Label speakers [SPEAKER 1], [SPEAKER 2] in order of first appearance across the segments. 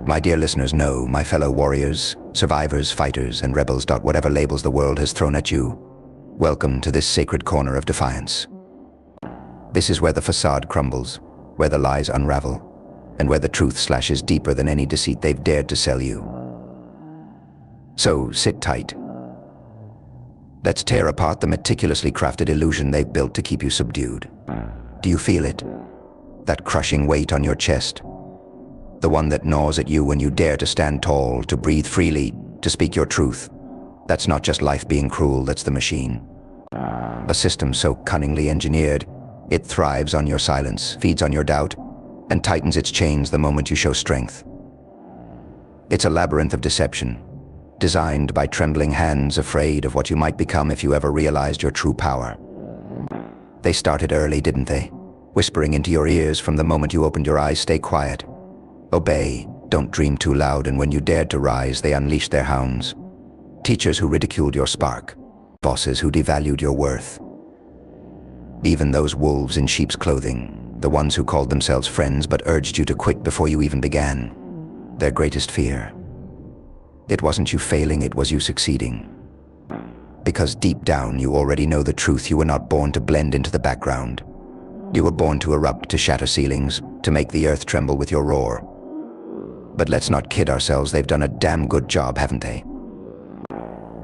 [SPEAKER 1] My dear listeners, know, my fellow warriors, survivors, fighters, and rebels. Whatever labels the world has thrown at you, welcome to this sacred corner of defiance. This is where the facade crumbles, where the lies unravel, and where the truth slashes deeper than any deceit they've dared to sell you. So sit tight. Let's tear apart the meticulously crafted illusion they've built to keep you subdued. Do you feel it? That crushing weight on your chest? The one that gnaws at you when you dare to stand tall, to breathe freely, to speak your truth. That's not just life being cruel, that's the machine. A system so cunningly engineered, it thrives on your silence, feeds on your doubt, and tightens its chains the moment you show strength. It's a labyrinth of deception, designed by trembling hands afraid of what you might become if you ever realized your true power. They started early, didn't they? Whispering into your ears from the moment you opened your eyes, stay quiet. Obey, don't dream too loud, and when you dared to rise, they unleashed their hounds. Teachers who ridiculed your spark, bosses who devalued your worth. Even those wolves in sheep's clothing, the ones who called themselves friends but urged you to quit before you even began. Their greatest fear. It wasn't you failing, it was you succeeding. Because deep down you already know the truth. You were not born to blend into the background. You were born to erupt, to shatter ceilings, to make the earth tremble with your roar. But let's not kid ourselves, they've done a damn good job, haven't they?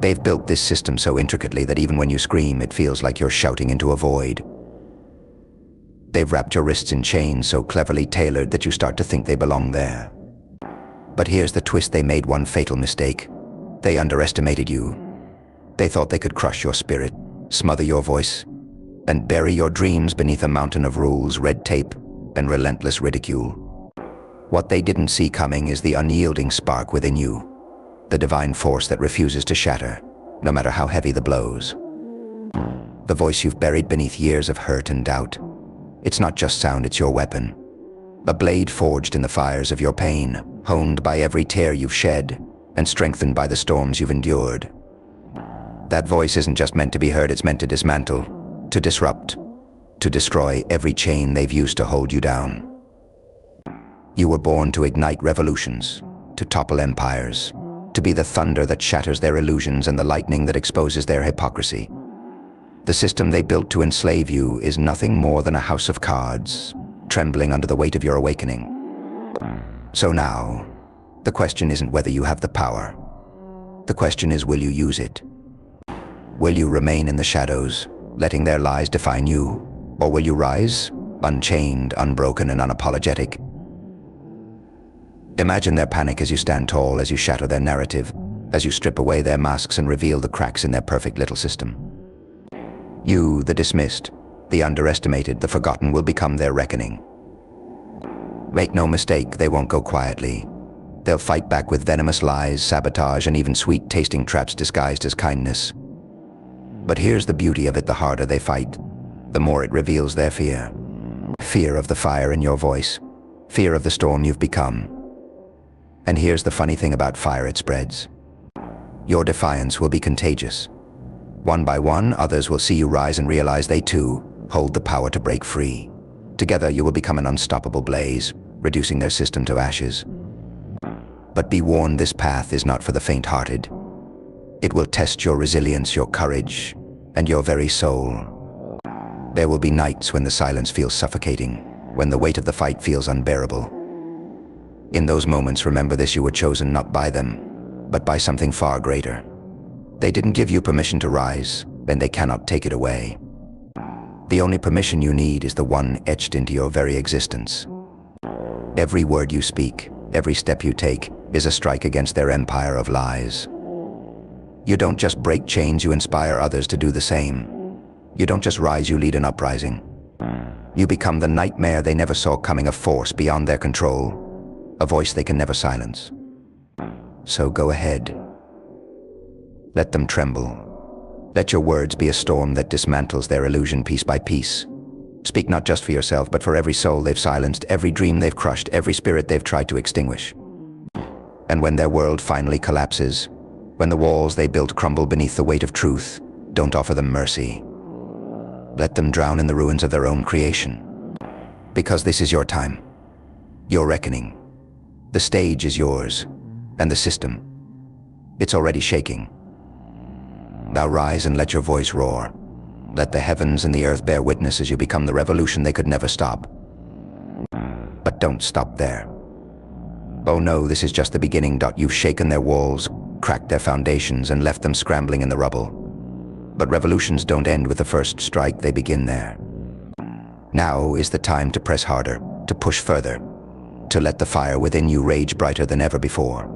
[SPEAKER 1] They've built this system so intricately that even when you scream, it feels like you're shouting into a void. They've wrapped your wrists in chains so cleverly tailored that you start to think they belong there. But here's the twist: they made one fatal mistake. They underestimated you. They thought they could crush your spirit, smother your voice, and bury your dreams beneath a mountain of rules, red tape, and relentless ridicule. What they didn't see coming is the unyielding spark within you, the divine force that refuses to shatter, no matter how heavy the blows. The voice you've buried beneath years of hurt and doubt. It's not just sound, it's your weapon. A blade forged in the fires of your pain, honed by every tear you've shed, and strengthened by the storms you've endured. That voice isn't just meant to be heard, it's meant to dismantle, to disrupt, to destroy every chain they've used to hold you down. You were born to ignite revolutions, to topple empires, to be the thunder that shatters their illusions and the lightning that exposes their hypocrisy. The system they built to enslave you is nothing more than a house of cards, trembling under the weight of your awakening. So now, the question isn't whether you have the power. The question is, will you use it? Will you remain in the shadows, letting their lies define you? Or will you rise, unchained, unbroken, and unapologetic? Imagine their panic as you stand tall, as you shatter their narrative, as you strip away their masks and reveal the cracks in their perfect little system. You, the dismissed, the underestimated, the forgotten, will become their reckoning. Make no mistake, they won't go quietly. They'll fight back with venomous lies, sabotage, and even sweet-tasting traps disguised as kindness. But here's the beauty of it: the harder they fight, the more it reveals their fear. Fear of the fire in your voice, fear of the storm you've become. And here's the funny thing about fire: it spreads. Your defiance will be contagious. One by one, others will see you rise and realize they too hold the power to break free. Together you will become an unstoppable blaze, reducing their system to ashes. But be warned, this path is not for the faint-hearted. It will test your resilience, your courage, and your very soul. There will be nights when the silence feels suffocating, when the weight of the fight feels unbearable. In those moments, remember this: you were chosen not by them, but by something far greater. They didn't give you permission to rise, and they cannot take it away. The only permission you need is the one etched into your very existence. Every word you speak, every step you take, is a strike against their empire of lies. You don't just break chains, you inspire others to do the same. You don't just rise, you lead an uprising. You become the nightmare they never saw coming, a force beyond their control, a voice they can never silence. So go ahead. Let them tremble. Let your words be a storm that dismantles their illusion piece by piece. Speak not just for yourself, but for every soul they've silenced, every dream they've crushed, every spirit they've tried to extinguish. And when their world finally collapses, when the walls they built crumble beneath the weight of truth, don't offer them mercy. Let them drown in the ruins of their own creation. Because this is your time, your reckoning, The stage is yours, and the system. It's already shaking. Now rise and let your voice roar. Let the heavens and the earth bear witness as you become the revolution they could never stop. But don't stop there. Oh no, this is just the beginning. You've shaken their walls, cracked their foundations, and left them scrambling in the rubble. But revolutions don't end with the first strike, they begin there. Now is the time to press harder, to push further, to let the fire within you rage brighter than ever before.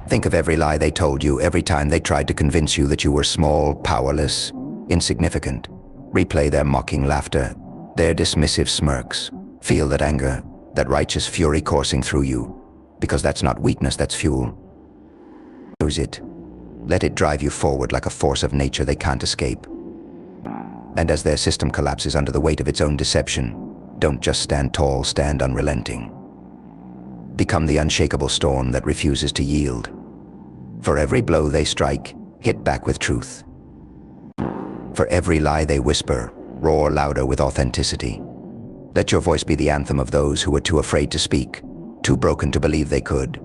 [SPEAKER 1] Think of every lie they told you, every time they tried to convince you that you were small, powerless, insignificant. Replay their mocking laughter, their dismissive smirks. Feel that anger, that righteous fury coursing through you, because that's not weakness, that's fuel. Use it. Let it drive you forward like a force of nature they can't escape. And as their system collapses under the weight of its own deception, don't just stand tall, stand unrelenting. Become the unshakable storm that refuses to yield. For every blow they strike, hit back with truth. For every lie they whisper, roar louder with authenticity. Let your voice be the anthem of those who were too afraid to speak, too broken to believe they could.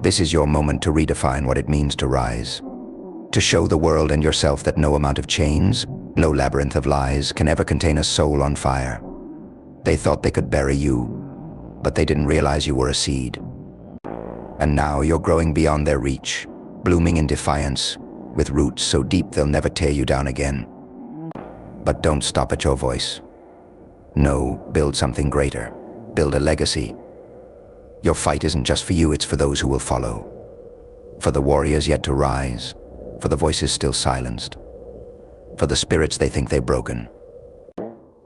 [SPEAKER 1] This is your moment to redefine what it means to rise. To show the world and yourself that no amount of chains, no labyrinth of lies can ever contain a soul on fire. They thought they could bury you, but they didn't realize you were a seed. And now you're growing beyond their reach, blooming in defiance, with roots so deep they'll never tear you down again. But don't stop at your voice. No, build something greater. Build a legacy. Your fight isn't just for you, it's for those who will follow. For the warriors yet to rise. For the voices still silenced. For the spirits they think they've broken.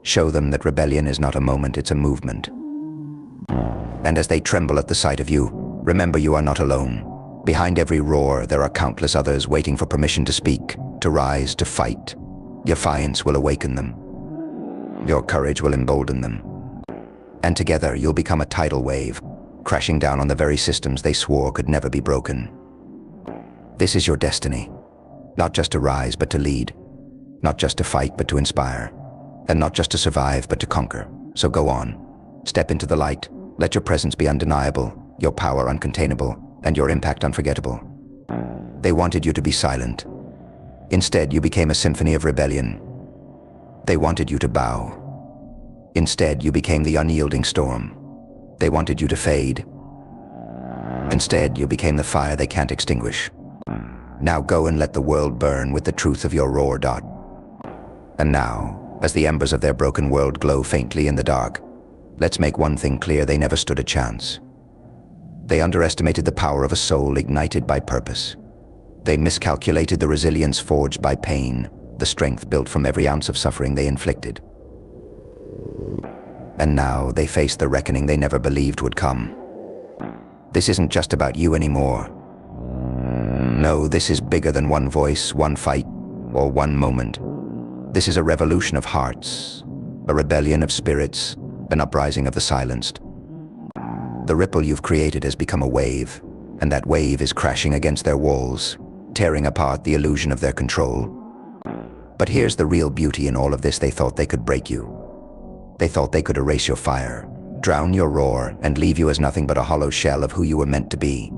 [SPEAKER 1] Show them that rebellion is not a moment, it's a movement. And as they tremble at the sight of you, remember you are not alone. Behind every roar, there are countless others waiting for permission to speak, to rise, to fight. Defiance will awaken them. Your courage will embolden them. And together you'll become a tidal wave, crashing down on the very systems they swore could never be broken. This is your destiny. Not just to rise, but to lead. Not just to fight, but to inspire. And not just to survive, but to conquer. So go on. Step into the light. Let your presence be undeniable, your power uncontainable, and your impact unforgettable. They wanted you to be silent. Instead, you became a symphony of rebellion. They wanted you to bow. Instead, you became the unyielding storm. They wanted you to fade. Instead, you became the fire they can't extinguish. Now go and let the world burn with the truth of your roar. And now, as the embers of their broken world glow faintly in the dark, let's make one thing clear: they never stood a chance. They underestimated the power of a soul ignited by purpose. They miscalculated the resilience forged by pain, the strength built from every ounce of suffering they inflicted. And now they face the reckoning they never believed would come. This isn't just about you anymore. No, this is bigger than one voice, one fight, or one moment. This is a revolution of hearts, a rebellion of spirits, an uprising of the silenced. The ripple you've created has become a wave, and that wave is crashing against their walls, tearing apart the illusion of their control. But here's the real beauty in all of this: they thought they could break you. They thought they could erase your fire, drown your roar, and leave you as nothing but a hollow shell of who you were meant to be.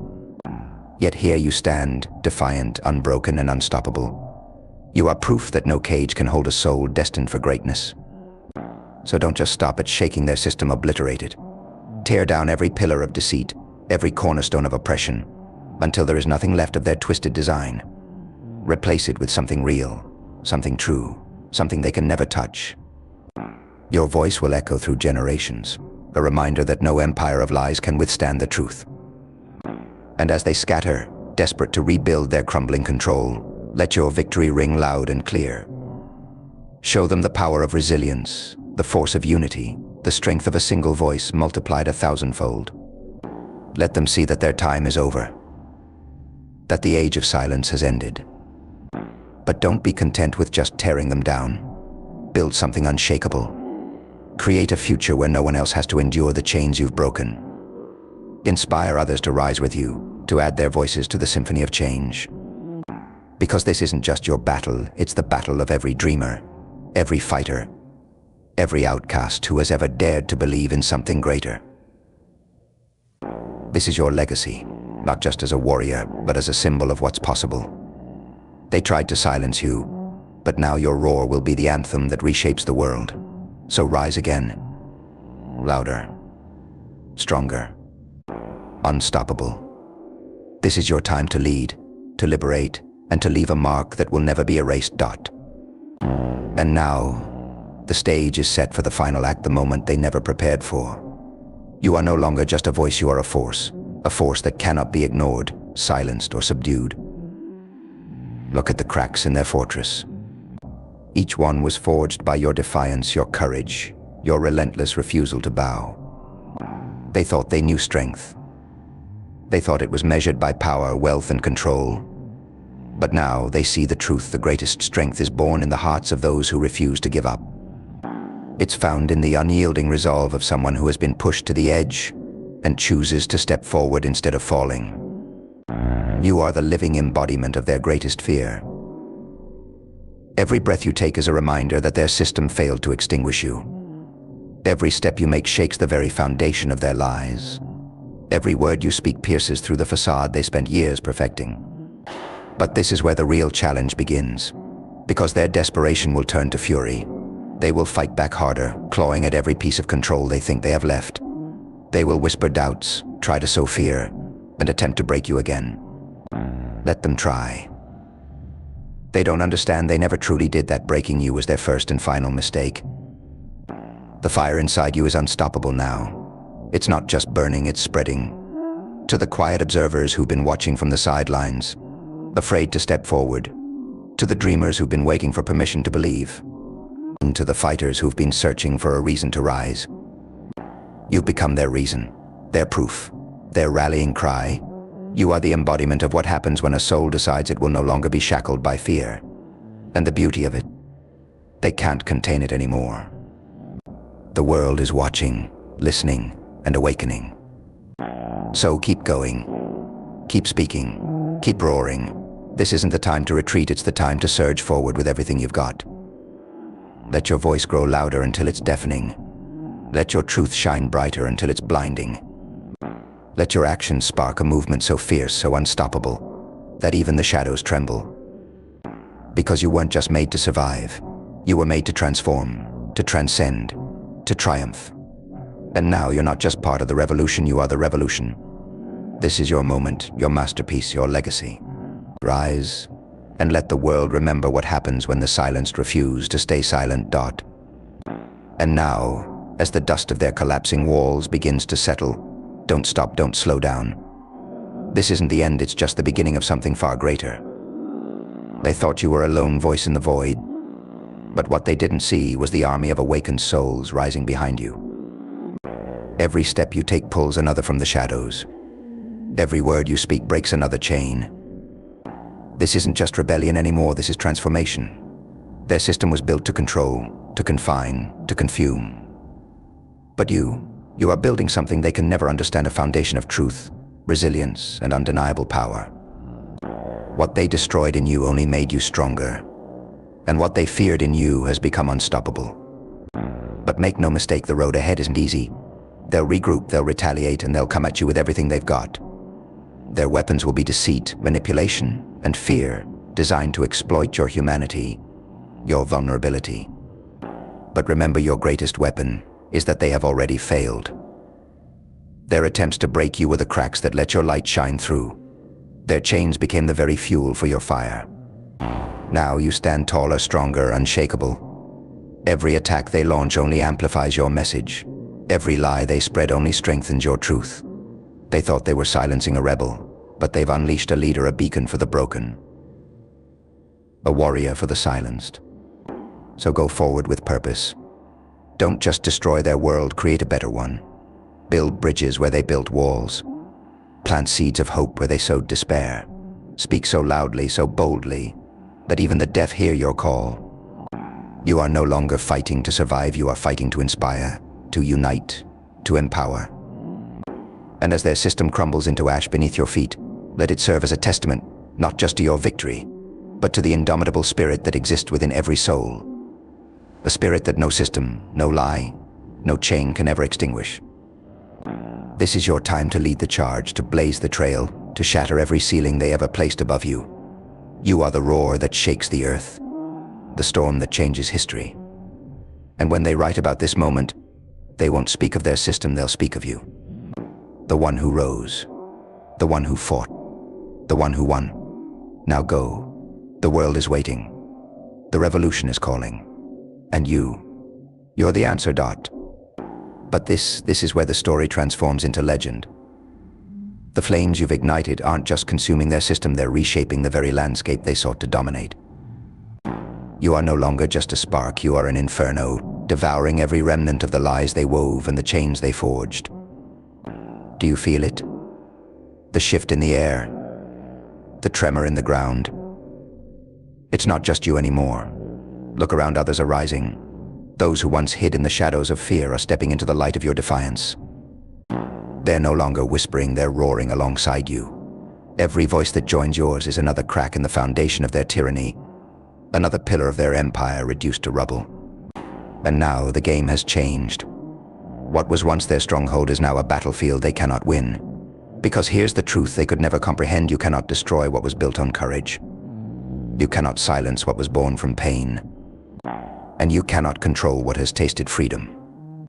[SPEAKER 1] Yet here you stand, defiant, unbroken, and unstoppable. You are proof that no cage can hold a soul destined for greatness. So don't just stop at shaking their system, obliterate it. Tear down every pillar of deceit, every cornerstone of oppression, until there is nothing left of their twisted design. Replace it with something real, something true, something they can never touch. Your voice will echo through generations, a reminder that no empire of lies can withstand the truth. And as they scatter, desperate to rebuild their crumbling control, let your victory ring loud and clear. Show them the power of resilience, the force of unity, the strength of a single voice multiplied 1,000-fold. Let them see that their time is over, that the age of silence has ended. But don't be content with just tearing them down. Build something unshakable. Create a future where no one else has to endure the chains you've broken. Inspire others to rise with you, to add their voices to the symphony of change. Because this isn't just your battle, it's the battle of every dreamer, every fighter, every outcast who has ever dared to believe in something greater. This is your legacy, not just as a warrior, but as a symbol of what's possible. They tried to silence you, but now your roar will be the anthem that reshapes the world. So rise again. Louder. Stronger. Unstoppable. This is your time to lead, to liberate, and to leave a mark that will never be erased. And now, the stage is set for the final act, the moment they never prepared for. You are no longer just a voice, you are a force that cannot be ignored, silenced, or subdued. Look at the cracks in their fortress. Each one was forged by your defiance, your courage, your relentless refusal to bow. They thought they knew strength. They thought it was measured by power, wealth, and control. But now they see the truth. The greatest strength is born in the hearts of those who refuse to give up. It's found in the unyielding resolve of someone who has been pushed to the edge and chooses to step forward instead of falling. You are the living embodiment of their greatest fear. Every breath you take is a reminder that their system failed to extinguish you. Every step you make shakes the very foundation of their lies. Every word you speak pierces through the facade they spent years perfecting. But this is where the real challenge begins, because their desperation will turn to fury. They will fight back harder, clawing at every piece of control they think they have left. They will whisper doubts, try to sow fear, and attempt to break you again. Let them try. They don't understand they never truly did that. Breaking you was their first and final mistake. The fire inside you is unstoppable now. It's not just burning, it's spreading. To the quiet observers who've been watching from the sidelines, afraid to step forward. To the dreamers who've been waiting for permission to believe. And to the fighters who've been searching for a reason to rise. You've become their reason, their proof, their rallying cry. You are the embodiment of what happens when a soul decides it will no longer be shackled by fear. And the beauty of it, they can't contain it anymore. The world is watching, listening, and awakening. So keep going, keep speaking, keep roaring. This isn't the time to retreat, it's the time to surge forward with everything you've got. Let your voice grow louder until it's deafening. Let your truth shine brighter until it's blinding. Let your actions spark a movement so fierce, so unstoppable, that even the shadows tremble. Because you weren't just made to survive. You were made to transform, to transcend, to triumph. And now you're not just part of the revolution, you are the revolution. This is your moment, your masterpiece, your legacy. Rise, and let the world remember what happens when the silenced refuse to stay silent. And now, as the dust of their collapsing walls begins to settle, don't stop, don't slow down. This isn't the end, it's just the beginning of something far greater. They thought you were a lone voice in the void, but what they didn't see was the army of awakened souls rising behind you. Every step you take pulls another from the shadows. Every word you speak breaks another chain. This isn't just rebellion anymore, this is transformation. Their system was built to control, to confine, to consume. But you are building something they can never understand, a foundation of truth, resilience, and undeniable power. What they destroyed in you only made you stronger, and what they feared in you has become unstoppable. But make no mistake, the road ahead isn't easy. They'll regroup, they'll retaliate, and they'll come at you with everything they've got. Their weapons will be deceit, manipulation, and fear, designed to exploit your humanity, your vulnerability. But remember, your greatest weapon is that they have already failed. Their attempts to break you were the cracks that let your light shine through. Their chains became the very fuel for your fire. Now you stand taller, stronger, unshakable. Every attack they launch only amplifies your message. Every lie they spread only strengthens your truth. They thought they were silencing a rebel, but they've unleashed a leader, a beacon for the broken. A warrior for the silenced. So go forward with purpose. Don't just destroy their world, create a better one. Build bridges where they built walls. Plant seeds of hope where they sowed despair. Speak so loudly, so boldly, that even the deaf hear your call. You are no longer fighting to survive, you are fighting to inspire, to unite, to empower. And as their system crumbles into ash beneath your feet, let it serve as a testament, not just to your victory, but to the indomitable spirit that exists within every soul. A spirit that no system, no lie, no chain can ever extinguish. This is your time to lead the charge, to blaze the trail, to shatter every ceiling they ever placed above you. You are the roar that shakes the earth, the storm that changes history. And when they write about this moment, they won't speak of their system, they'll speak of you. The one who rose, the one who fought, the one who won. Now go. The world is waiting. The revolution is calling. And you're the answer, Dot. But this is where the story transforms into legend. The flames you've ignited aren't just consuming their system, they're reshaping the very landscape they sought to dominate. You are no longer just a spark, you are an inferno, devouring every remnant of the lies they wove and the chains they forged. Do you feel it? The shift in the air, the tremor in the ground. It's not just you anymore. Look around, others are rising. Those who once hid in the shadows of fear are stepping into the light of your defiance. They're no longer whispering, they're roaring alongside you. Every voice that joins yours is another crack in the foundation of their tyranny, another pillar of their empire reduced to rubble. And now the game has changed. What was once their stronghold is now a battlefield they cannot win. Because here's the truth they could never comprehend: you cannot destroy what was built on courage. You cannot silence what was born from pain. And you cannot control what has tasted freedom.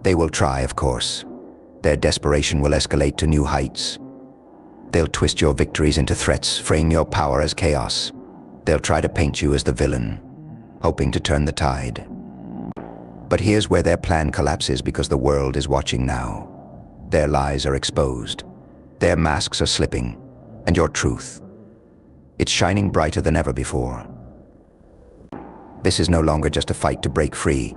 [SPEAKER 1] They will try, of course. Their desperation will escalate to new heights. They'll twist your victories into threats, frame your power as chaos. They'll try to paint you as the villain, hoping to turn the tide. But here's where their plan collapses, because the world is watching now. Their lies are exposed. Their masks are slipping. And your truth, it's shining brighter than ever before. This is no longer just a fight to break free.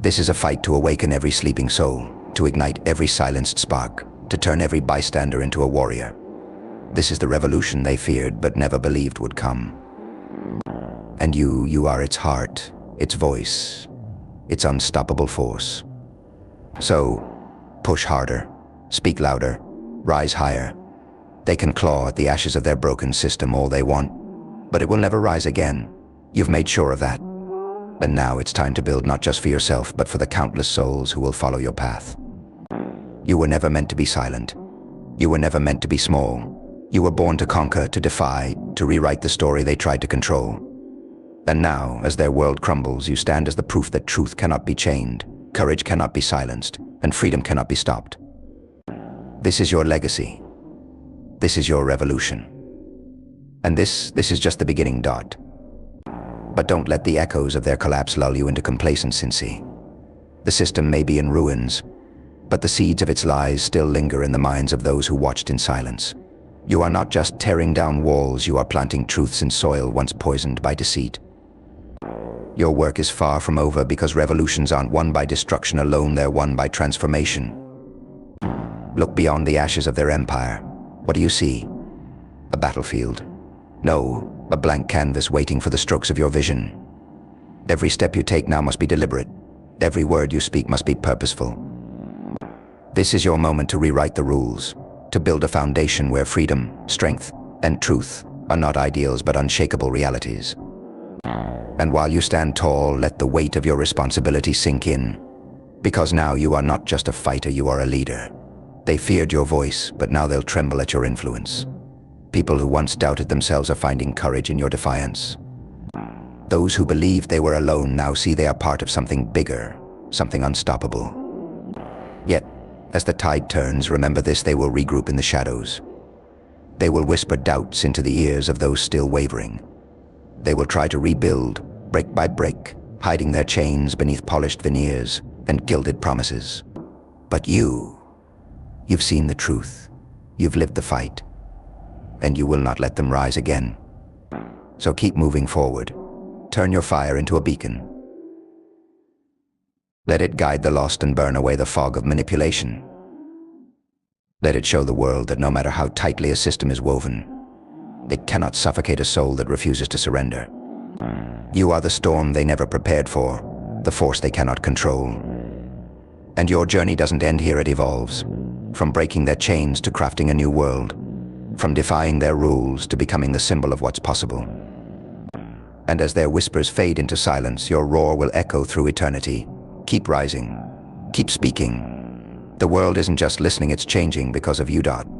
[SPEAKER 1] This is a fight to awaken every sleeping soul, to ignite every silenced spark, to turn every bystander into a warrior. This is the revolution they feared but never believed would come. And you are its heart, its voice, its unstoppable force. So, push harder, speak louder, rise higher. They can claw at the ashes of their broken system all they want, but it will never rise again. You've made sure of that. And now it's time to build, not just for yourself, but for the countless souls who will follow your path. You were never meant to be silent. You were never meant to be small. You were born to conquer, to defy, to rewrite the story they tried to control. And now, as their world crumbles, you stand as the proof that truth cannot be chained, courage cannot be silenced, and freedom cannot be stopped. This is your legacy. This is your revolution. And this is just the beginning, Dot. But don't let the echoes of their collapse lull you into complacency. The system may be in ruins, but the seeds of its lies still linger in the minds of those who watched in silence. You are not just tearing down walls, you are planting truths in soil once poisoned by deceit. Your work is far from over, because revolutions aren't won by destruction alone, they're won by transformation. Look beyond the ashes of their empire. What do you see? A battlefield? No, a blank canvas waiting for the strokes of your vision. Every step you take now must be deliberate. Every word you speak must be purposeful. This is your moment to rewrite the rules, to build a foundation where freedom, strength, and truth are not ideals but unshakable realities. And while you stand tall, let the weight of your responsibility sink in. Because now you are not just a fighter, you are a leader. They feared your voice, but now they'll tremble at your influence. People who once doubted themselves are finding courage in your defiance. Those who believed they were alone now see they are part of something bigger, something unstoppable. Yet, as the tide turns, remember this: they will regroup in the shadows. They will whisper doubts into the ears of those still wavering. They will try to rebuild, brick by brick, hiding their chains beneath polished veneers and gilded promises. But you've seen the truth, you've lived the fight, and you will not let them rise again. So keep moving forward. Turn your fire into a beacon. Let it guide the lost and burn away the fog of manipulation. Let it show the world that no matter how tightly a system is woven, it cannot suffocate a soul that refuses to surrender. You are the storm they never prepared for, the force they cannot control. And your journey doesn't end here, it evolves. From breaking their chains to crafting a new world. From defying their rules to becoming the symbol of what's possible. And as their whispers fade into silence, your roar will echo through eternity. Keep rising, keep speaking, The world isn't just listening, it's changing because of you.